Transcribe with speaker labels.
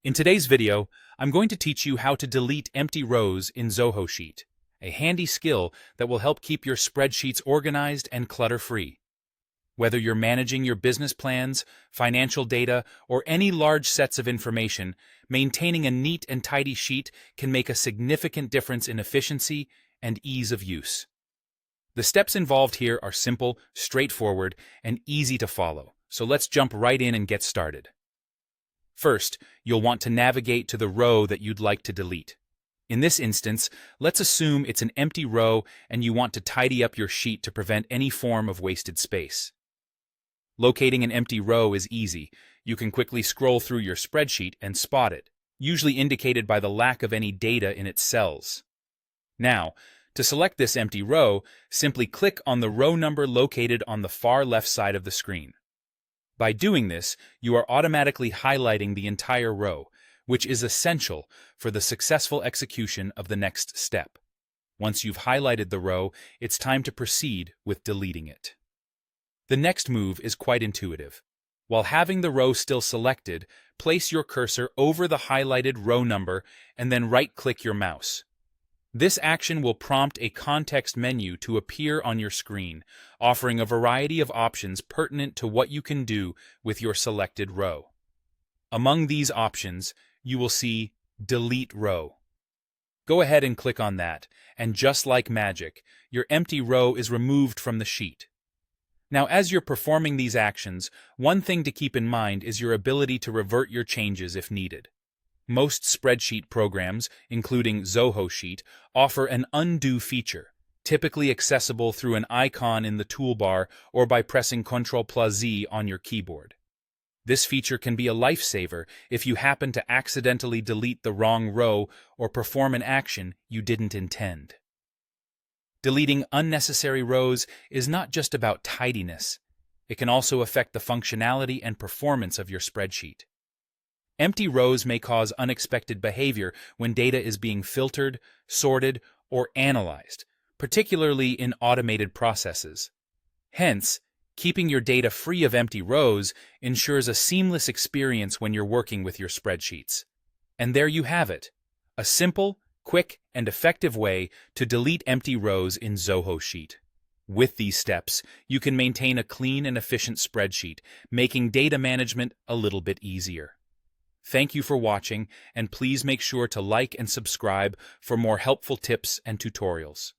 Speaker 1: In today's video, I'm going to teach you how to delete empty rows in Zoho Sheet, a handy skill that will help keep your spreadsheets organized and clutter-free. Whether you're managing your business plans, financial data, or any large sets of information, maintaining a neat and tidy sheet can make a significant difference in efficiency and ease of use. The steps involved here are simple, straightforward, and easy to follow, so let's jump right in and get started. First, you'll want to navigate to the row that you'd like to delete. In this instance, let's assume it's an empty row and you want to tidy up your sheet to prevent any form of wasted space. Locating an empty row is easy. You can quickly scroll through your spreadsheet and spot it, usually indicated by the lack of any data in its cells. Now, to select this empty row, simply click on the row number located on the far left side of the screen. By doing this, you are automatically highlighting the entire row, which is essential for the successful execution of the next step. Once you've highlighted the row, it's time to proceed with deleting it. The next move is quite intuitive. While having the row still selected, place your cursor over the highlighted row number and then right-click your mouse. This action will prompt a context menu to appear on your screen, offering a variety of options pertinent to what you can do with your selected row. Among these options, you will see Delete Row. Go ahead and click on that, and just like magic, your empty row is removed from the sheet. Now, as you're performing these actions, one thing to keep in mind is your ability to revert your changes if needed. Most spreadsheet programs, including Zoho Sheet, offer an undo feature, typically accessible through an icon in the toolbar or by pressing Ctrl+Z on your keyboard. This feature can be a lifesaver if you happen to accidentally delete the wrong row or perform an action you didn't intend. Deleting unnecessary rows is not just about tidiness. It can also affect the functionality and performance of your spreadsheet. Empty rows may cause unexpected behavior when data is being filtered, sorted, or analyzed, particularly in automated processes. Hence, keeping your data free of empty rows ensures a seamless experience when you're working with your spreadsheets. And there you have it, a simple, quick, and effective way to delete empty rows in Zoho Sheet. With these steps, you can maintain a clean and efficient spreadsheet, making data management a little bit easier. Thank you for watching, and please make sure to like and subscribe for more helpful tips and tutorials.